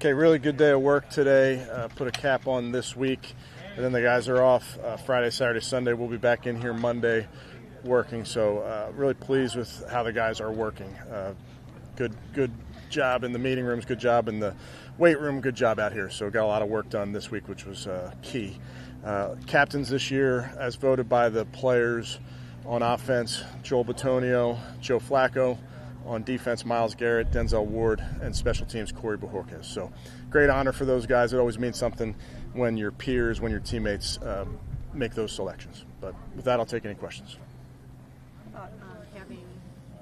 Okay, really good day of work today. Put a cap on this week, and then the guys are off Friday, Saturday, Sunday. We'll be back in here Monday working, so really pleased with how the guys are working. Good job in the meeting rooms, good job in the weight room, good job out here. So got a lot of work done this week, which was key. Captains this year, as voted by the players: on offense, Joel Bitonio, Joe Flacco; on defense, Myles Garrett, Denzel Ward; and special teams, Corey Bojorquez. So great honor for those guys. It always means something when your peers, when your teammates make those selections. But with that, I'll take any questions. About having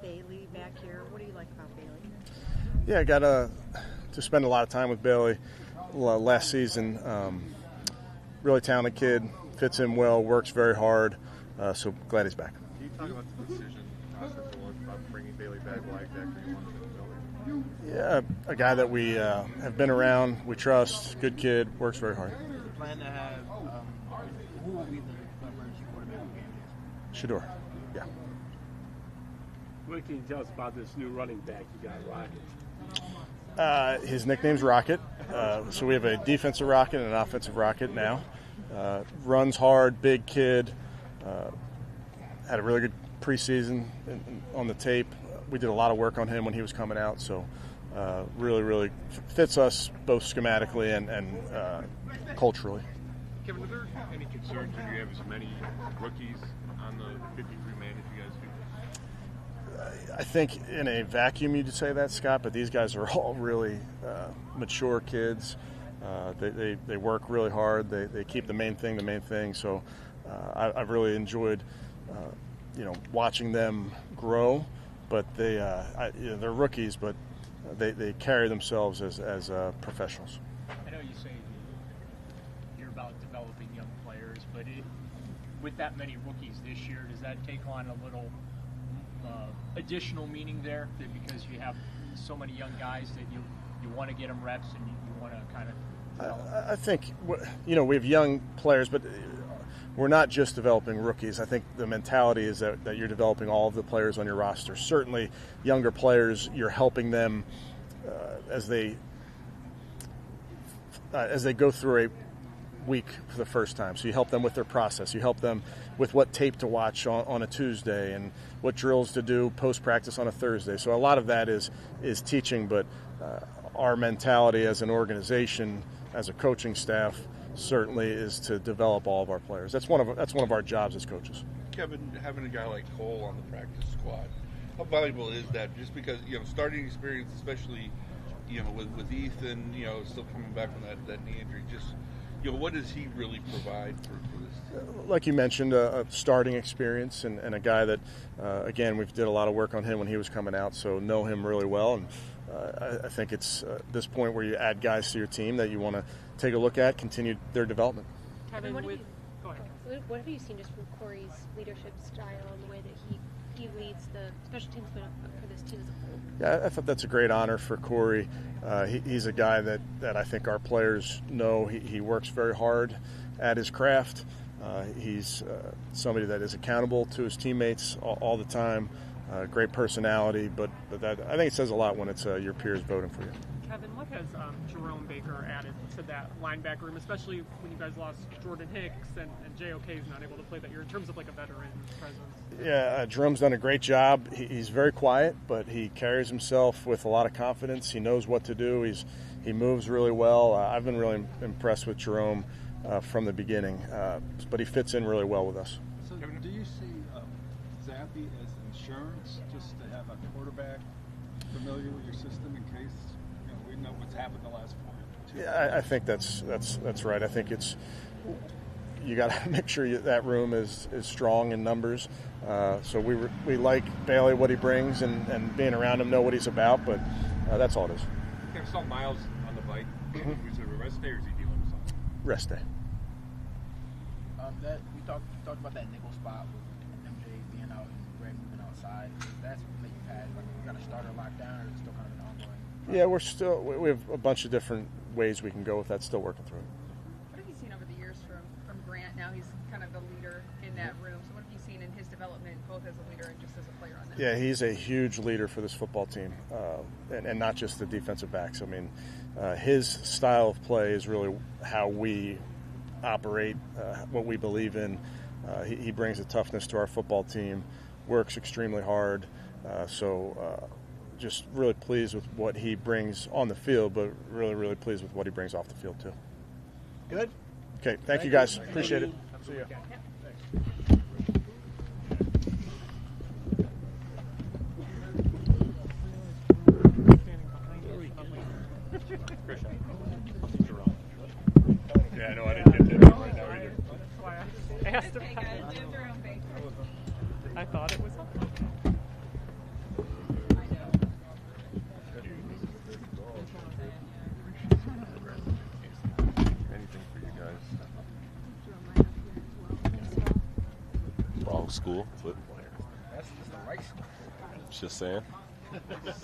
Bailey back here, what do you like about Bailey? Yeah, I got to spend a lot of time with Bailey last season. Really talented kid, fits in well, works very hard, so glad he's back. Can you talk about the decision process about bringing Bailey back? Why exactly you wanted him to go? Yeah, a guy that we have been around, we trust, good kid, works very hard. Is the plan to have, who will be the emergency quarterback in game days? Shador, yeah. What can you tell us about this new running back you got, Rocket? His nickname's Rocket. So we have a defensive Rocket and an offensive Rocket now. Runs hard, big kid. Had a really good preseason on the tape. We did a lot of work on him when he was coming out. So really fits us both schematically and culturally. Kevin, are there any concerns when you have as many rookies on the 53-man as you guys do? I think in a vacuum you'd say that, Scott, but these guys are all really mature kids. They work really hard. They keep the main thing. So I've really enjoyed watching them grow. But they're rookies, but they carry themselves as professionals. I know you say you're about developing young players, but with that many rookies this year, does that take on a little additional meaning there, because you have so many young guys that you want to get them reps and you want to kind of develop? I think we have young players, but we're not just developing rookies. I think the mentality is that you're developing all of the players on your roster. Certainly younger players, you're helping them as they go through a week for the first time. So you help them with their process. You help them with what tape to watch on a Tuesday and what drills to do post-practice on a Thursday. So a lot of that is teaching, but our mentality as an organization, as a coaching staff, certainly is to develop all of our players. That's one of our jobs as coaches. Kevin, having a guy like Cole on the practice squad, how valuable is that? Just because starting experience, especially with Ethan, still coming back from that knee injury, just what does he really provide for this? Like you mentioned, a starting experience and a guy that, again, we've did a lot of work on him when he was coming out, so know him really well. And I think it's this point where you add guys to your team that you want to take a look at, continue their development. Kevin, Go ahead. what have you seen just from Corey's leadership style and the way that he leads the special teams, but for this team as a whole? Yeah, I thought that's a great honor for Corey. He's a guy that I think our players know. He works very hard at his craft. He's somebody that is accountable to his teammates all the time. Great personality, but that, I think it says a lot when it's your peers voting for you. Kevin, what has Jerome Baker added to that linebacker room, especially when you guys lost Jordan Hicks and JOK is not able to play that year, in terms of like a veteran presence? Yeah, Jerome's done a great job. He's very quiet, but he carries himself with a lot of confidence. He knows what to do. He moves really well. I've been really impressed with Jerome from the beginning, but he fits in really well with us. So do you see Zappy as insurance, just to have a quarterback familiar with your system in case we know what's happened the last 4 years? Yeah, I think that's right. I think you got to make sure that room is strong in numbers. So we like Bailey, what he brings, and being around him, know what he's about. But that's all it is. I saw Myles on the bike. Was it a rest day or is he dealing with something? Rest day. You talked about that nickel spot with MJ being out and Greg moving outside. Is that something that you've had? Like, you got a starter lockdown, or is it still kind of an ongoing? Yeah, we have a bunch of different ways we can go with that. Still working through it. What have you seen over the years from Grant? Now he's kind of the leader in that room. So what have you seen in his development, both as a leader and just as a player on Yeah, he's a huge leader for this football team, and not just the defensive backs. I mean, his style of play is really how we operate, what we believe in. He brings a toughness to our football team, works extremely hard. Just really pleased with what he brings on the field, but really, really pleased with what he brings off the field too. Good. Okay, thank you guys. Appreciate it. See ya. Yeah, no, I didn't get that right now either. Why I asked him. I thought it was up. Anything for you guys? Wrong school, but That's the right school. just saying.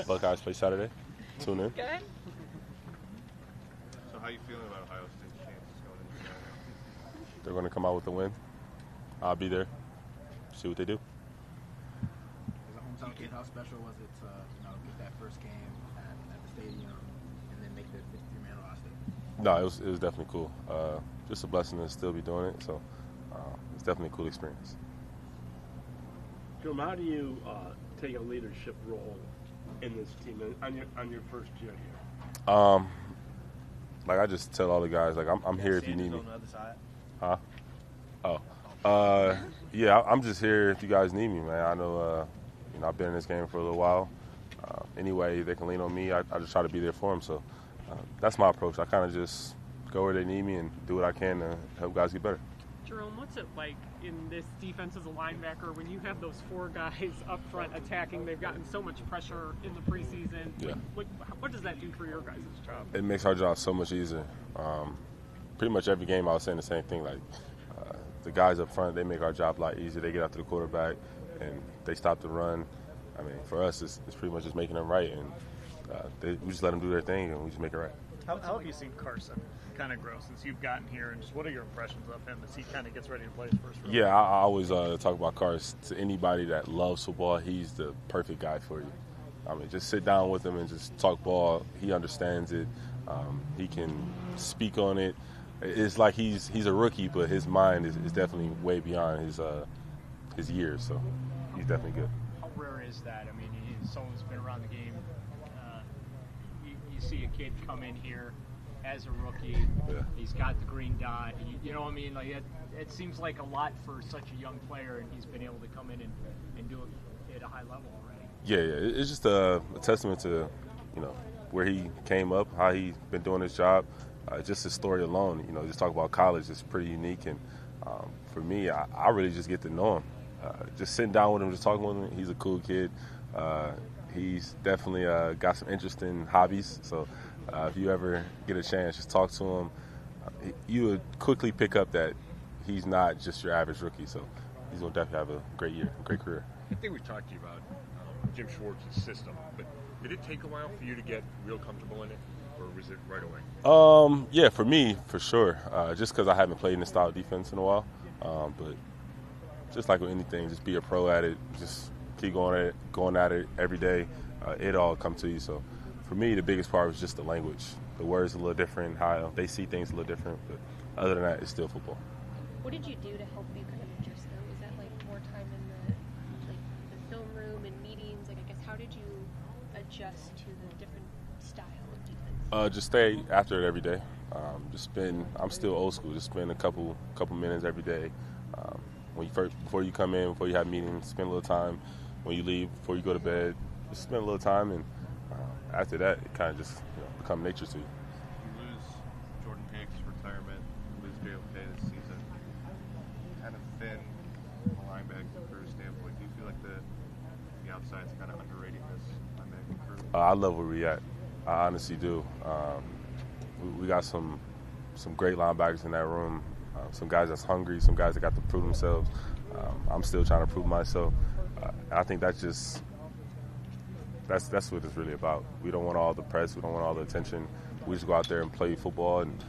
Buckeyes play Saturday. Tune in. Good. So how you feeling about Ohio State's chances going into Saturday? They're going to come out with a win. I'll be there. See what they do. As a hometown kid, how special was it to get that first game at the stadium and then make the 53-man roster? No, it was definitely cool. Just a blessing to still be doing it. So it's definitely a cool experience. Jerome, how do you take a leadership role in this team on your first year here? Like I just tell all the guys, like I'm here if you need me. On the other side. Huh? Oh. Yeah, I'm just here if you guys need me, man. I know, I've been in this game for a little while. Anyway, they can lean on me. I just try to be there for them. So that's my approach. I kind of just go where they need me and do what I can to help guys get better. Jerome, what's it like in this defense as a linebacker when you have those four guys up front attacking? They've gotten so much pressure in the preseason. Yeah. What does that do for your guys' job? It makes our job so much easier. Pretty much every game I was saying the same thing. Like the guys up front, they make our job a lot easier. They get after the quarterback and they stop the run. I mean, for us, it's pretty much just making them right, and we just let them do their thing and we just make it right. How have you seen Carson kind of grow since you've gotten here, and just what are your impressions of him as he kind of gets ready to play his first round? Yeah, I always talk about Carson. To anybody that loves football, he's the perfect guy for you. I mean, just sit down with him and just talk ball. He understands it. He can speak on it. It's like he's a rookie, but his mind is definitely way beyond his years. So he's definitely good. How rare is that? I mean, someone's been around the game. You see a kid come in here as a rookie. Yeah. He's got the green dot. You know what I mean? Like it seems like a lot for such a young player, and he's been able to come in and do it at a high level already. Yeah. It's just a testament to where he came up, how he's been doing his job. Just his story alone, just talk about college is pretty unique. And for me, I really just get to know him. Just sitting down with him, just talking with him. He's a cool kid. He's definitely got some interesting hobbies. So if you ever get a chance, just talk to him. You would quickly pick up that he's not just your average rookie. So he's going to definitely have a great year, great career. I think we talked to you about Jim Schwartz's system, but did it take a while for you to get real comfortable in it, or was it right away? Yeah, for me, for sure. Just because I haven't played in this style of defense in a while. But just like with anything, just be a pro at it. Just keep going at it every day. It all come to you. So for me, the biggest part was just the language. The words a little different, how they see things a little different. But other than that, it's still football. What did you do to help you kind of adjust though? Was that like more time in the film room and meetings? Like I guess how did you adjust to the different style of defense? Just stay after it every day. I'm still old school. Just spend a couple minutes every day. Before you come in, before you have meetings, spend a little time. When you leave, before you go to bed, just spend a little time. And after that, it kind of just become nature to you. You lose Jordan Hicks' retirement, lose JOK this season. Kind of thin from a linebacker career standpoint. Do you feel like the outside's kind of underrating this linebacker crew? I love where we at. I honestly do. We got some great linebackers in that room. Some guys that's hungry. Some guys that got to prove themselves. I'm still trying to prove myself. And I think that's what it's really about. We don't want all the press. We don't want all the attention. We just go out there and play football and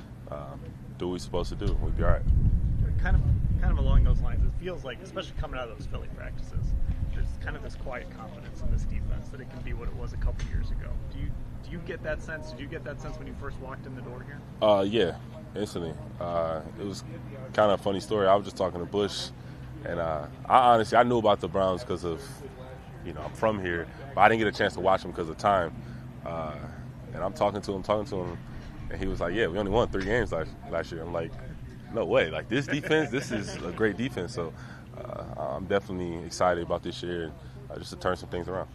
do what we're supposed to do. We'll be all right. Kind of along those lines, it feels like, especially coming out of those Philly practices, there's kind of this quiet confidence in this defense that it can be what it was a couple years ago. Do you get that sense? Did you get that sense when you first walked in the door here? Yeah, instantly. It was kind of a funny story. I was just talking to Bush, and I knew about the Browns because of, I'm from here, but I didn't get a chance to watch them because of time. And I'm talking to him, and he was like, "Yeah, we only won 3 games last year." I'm like, "No way! Like this defense, this is a great defense." So I'm definitely excited about this year, just to turn some things around.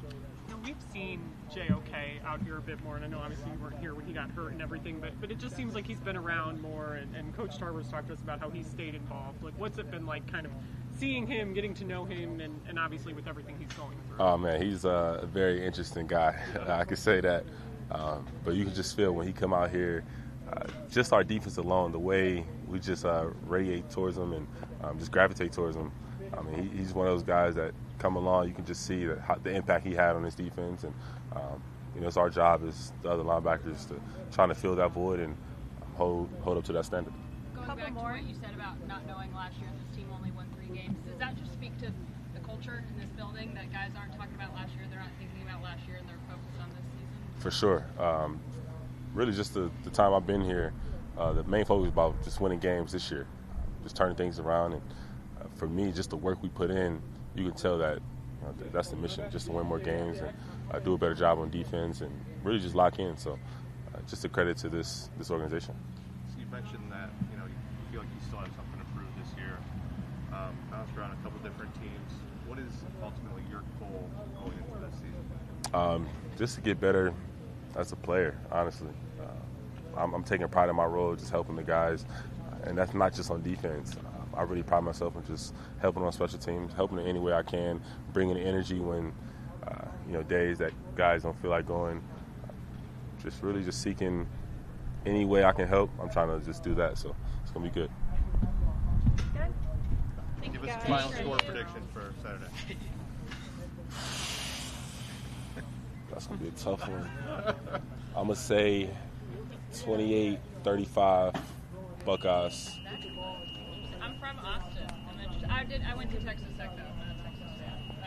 We've seen JOK out here a bit more, and I know obviously you weren't here when he got hurt and everything, but it just seems like he's been around more, and Coach Tarver's talked to us about how he stayed involved. Like, what's it been like kind of seeing him, getting to know him, and obviously with everything he's going through? Oh, man, he's a very interesting guy. I can say that. But you can just feel when he come out here, just our defense alone, the way we just radiate towards him and just gravitate towards him. I mean, he's one of those guys that come along, you can just see the impact he had on his defense. And, it's our job as the other linebackers to trying to fill that void and hold up to that standard. Going back to what you said about not knowing last year this team only won 3 games, does that just speak to the culture in this building that guys aren't talking about last year, they're not thinking about last year, and they're focused on this season? For sure. Really just the time I've been here, the main focus is about just winning games this year, just turning things around. And for me, just the work we put in, you can tell that that's the mission, just to win more games and do a better job on defense and really just lock in. So just a credit to this organization. So you mentioned that you feel like you still have something to prove this year. Bounced around a couple different teams. What is ultimately your goal going into this season? Just to get better as a player, honestly. I'm taking pride in my role, just helping the guys, and that's not just on defense. I really pride myself in just helping on special teams, helping in any way I can, bringing energy when, days that guys don't feel like going. Just really just seeking any way I can help. I'm trying to just do that, so it's going to be good. Give us a final score prediction for Saturday. That's going to be a tough one. I'm going to say 28-35 Buckeyes. I'm from Austin. I went to Texas Tech, though.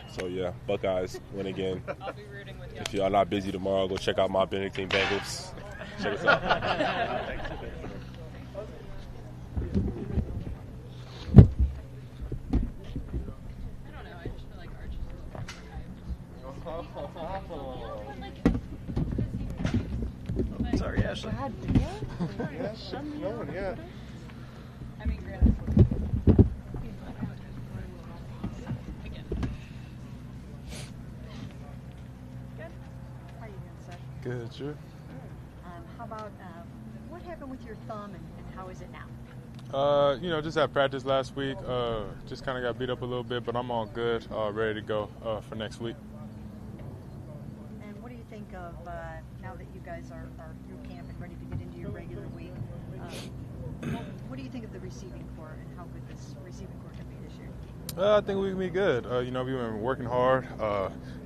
So, yeah, Buckeyes win again. I'll be rooting with you. If y'all not busy tomorrow, go check out my Benedictine Bengals. Check us out. I don't know. I just feel like Archie's still Sorry, Ashley. Yeah. I mean, granted. Good, sure. How about what happened with your thumb and how is it now? Just had practice last week. Just kind of got beat up a little bit, but I'm all good, ready to go for next week. And what do you think of now that you guys are through camp and ready to get into your regular week? What do you think of the receiving corps and how good this receiving corps can be this year? I think we can be good. We've been working hard.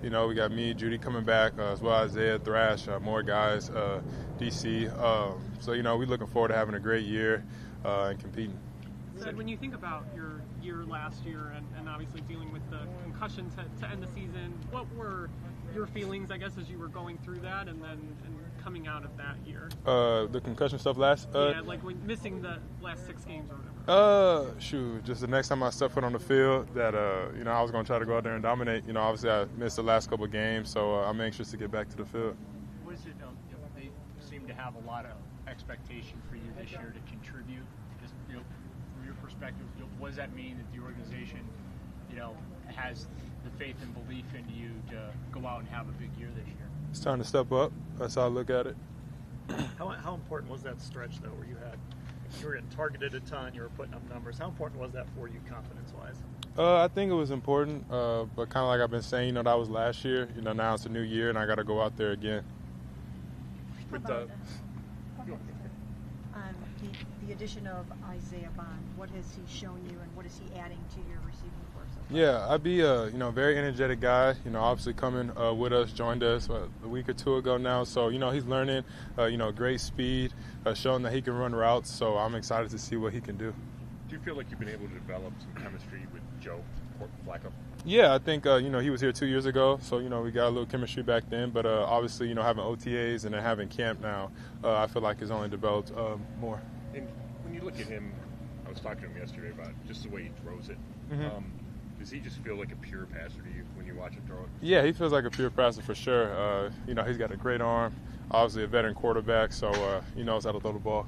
We got me, Judy coming back, as well as Isaiah, Thrash, more guys, DC. So we're looking forward to having a great year and competing. Sid, when you think about your year last year and obviously dealing with the concussion to end the season, what were your feelings, I guess, as you were going through that and coming out of that year? The concussion stuff last? Like when missing the last 6 games or whatever. Just the next time I step foot on the field that, I was going to try to go out there and dominate. Obviously I missed the last couple of games, so I'm anxious to get back to the field. Was it, they seem to have a lot of expectation for you this year to contribute. Just, from your perspective, what does that mean that the organization, has the faith and belief in you to go out and have a big year this year? It's time to step up. That's how I look at it. How important was that stretch, though, where you were getting targeted a ton, you were putting up numbers? How important was that for you, confidence-wise? I think it was important, but kind of like I've been saying, that was last year. Now it's a new year, and I got to go out there again. The addition of Isaiah Bond, what has he shown you, and what is he adding to your receiving corps? Yeah, I'd be a very energetic guy. Obviously coming with us, joined us a week or two ago now. So he's learning. Great speed, showing that he can run routes. So I'm excited to see what he can do. Do you feel like you've been able to develop some chemistry with Joe Flacco? Yeah, I think, he was here 2 years ago, so, we got a little chemistry back then. But obviously, having OTAs and then having camp now, I feel like it's only developed more. And when you look at him, I was talking to him yesterday about just the way he throws it. Mm-hmm. Does he just feel like a pure passer to you when you watch him throw it? Yeah, he feels like a pure passer for sure. He's got a great arm, obviously a veteran quarterback, so he knows how to throw the ball.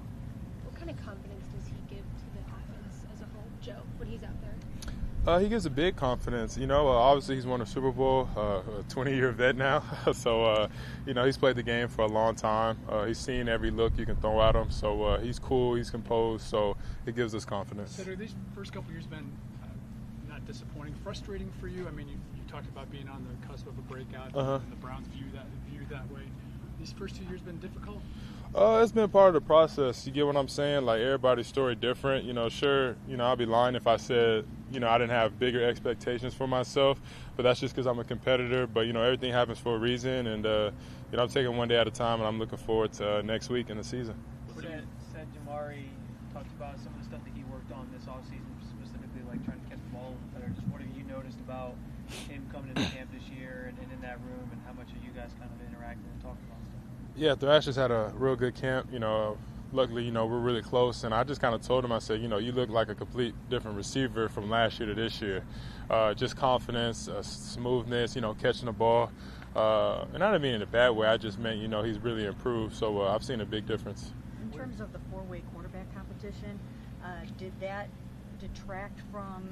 What kind of confidence does he give to the offense as a whole, Joe, when he's out there? He gives a big confidence. Obviously he's won a Super Bowl, a 20-year vet now. So, he's played the game for a long time. He's seen every look you can throw at him. So he's cool, he's composed, so it gives us confidence. Cedric, these first couple years been not disappointing, frustrating for you? I mean, you talked about being on the cusp of a breakout, and the Browns view that way. These first 2 years been difficult? It's been part of the process. You get what I'm saying? Like, everybody's story different. Sure, I'll be lying if I said, I didn't have bigger expectations for myself, but that's just because I'm a competitor. But, everything happens for a reason, and, I'm taking one day at a time, and I'm looking forward to next week in the season. Said Jamari talked about some of the stuff that he worked on this offseason, specifically like trying to catch the ball better. Just what have you noticed about him coming into camp this year and in that room, and how much are you guys kind of interacting and talking about stuff? Yeah, Thrash has had a real good camp. Luckily, we're really close. And I just kind of told him, I said, you look like a complete different receiver from last year to this year. Just confidence, smoothness, catching the ball. And I didn't mean in a bad way. I just meant, he's really improved. So I've seen a big difference. In terms of the four-way quarterback competition, did that detract from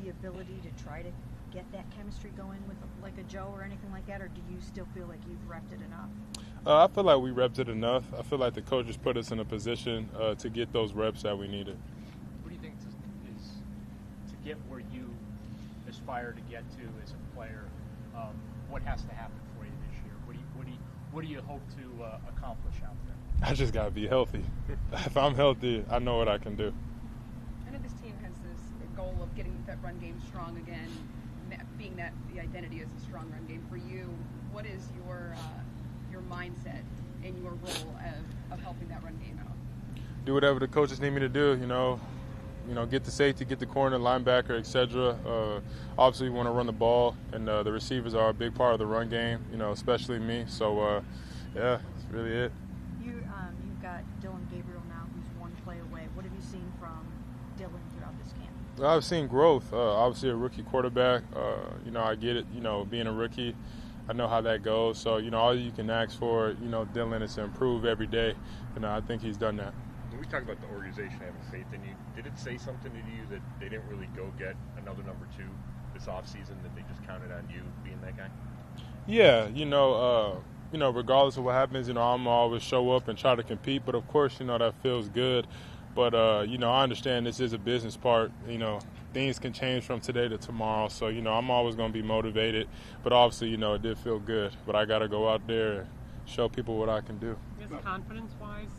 the ability to try to get that chemistry going with like a Joe or anything like that, or do you still feel like you've repped it enough? I feel like we repped it enough. I feel like the coaches put us in a position to get those reps that we needed. What do you think is to get where you aspire to get to as a player? What has to happen for you this year? What do you hope to accomplish out there? I just got to be healthy. If I'm healthy, I know what I can do. I know this team has this goal of getting that run game strong again, being that the identity is a strong run game. For you, what is your mindset and your role of helping that run game out? Do whatever the coaches need me to do, get the safety, get the corner, linebacker, etc. Obviously, we want to run the ball, and the receivers are a big part of the run game, especially me. So, yeah, that's really it. You've got Dylan Gabriel now, who's one play away. What have you seen from Dylan throughout this camp? I've seen growth. Obviously, a rookie quarterback. I get it, being a rookie. I know how that goes. So, all you can ask for, Dylan is to improve every day. I think he's done that. When we talk about the organization having faith in you, did it say something to you that they didn't really go get another number two this offseason, that they just counted on you being that guy? Yeah, regardless of what happens, I'm always show up and try to compete. But, of course, that feels good. But, I understand this is a business part. Things can change from today to tomorrow. So, I'm always going to be motivated. But, obviously, it did feel good. But I got to go out there and show people what I can do. I guess confidence-wise,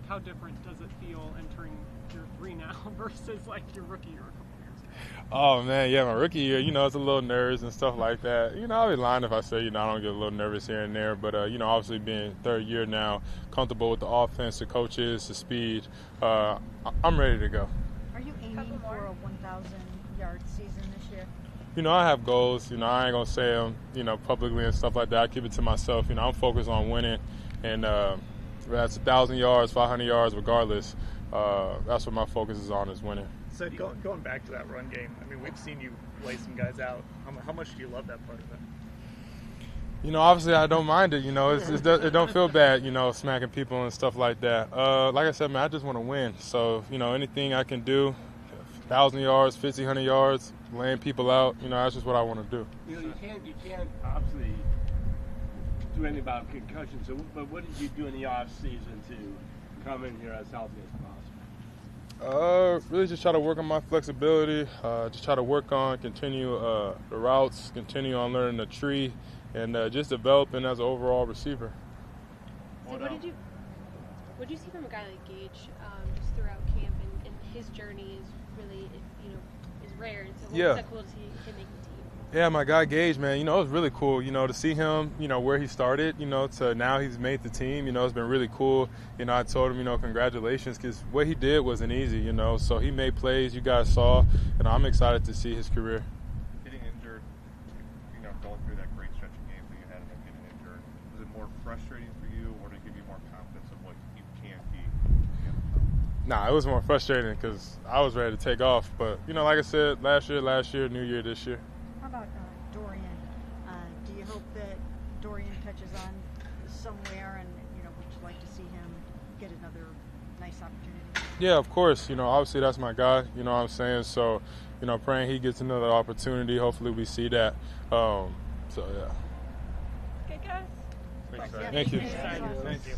how different does it feel entering year 3 now versus, your rookie year a couple years ago? Oh, man, yeah, my rookie year, it's a little nerves and stuff like that. I'll be lying if I say, I don't get a little nervous here and there. But, obviously being third year now, comfortable with the offense, the coaches, the speed, I'm ready to go. Are you aiming for a 1,000-yard season this year? I have goals. I ain't going to say them, publicly and stuff like that. I keep it to myself. I'm focused on winning. And that's 1,000 yards, 500 yards, regardless. That's what my focus is on, is winning. So going back to that run game, I mean, we've seen you lay some guys out. How much do you love that part of it? Obviously I don't mind it. It don't feel bad, smacking people and stuff like that. Like I said, man, I just want to win. So, anything I can do, 1,000 yards, 1,500 yards, laying people out, that's just what I want to do. You can't obviously do anything about concussions. But what did you do in the off season to come in here as healthy as possible? Really just try to work on my flexibility. Just try to work on, continue the routes, continue on learning the tree, and just developing as an overall receiver. So what did you see from a guy like Gage just throughout camp, and his journey is really, is rare. So what was that cool to see him make the team? Yeah, my guy Gage, man, it was really cool, to see him, where he started, to now he's made the team, it's been really cool. I told him, congratulations, because what he did wasn't easy, so he made plays you guys saw, and I'm excited to see his career. Getting injured more confidence of what you can be? Nah, it was more frustrating because I was ready to take off. But, like I said, last year, new year this year. How about Dorian? Do you hope that Dorian catches on somewhere, and would you like to see him get another nice opportunity? Yeah, of course. Obviously that's my guy. You know what I'm saying? So, praying he gets another opportunity. Hopefully we see that. So yeah. Okay, guys. Thanks, Thank you. Thank you.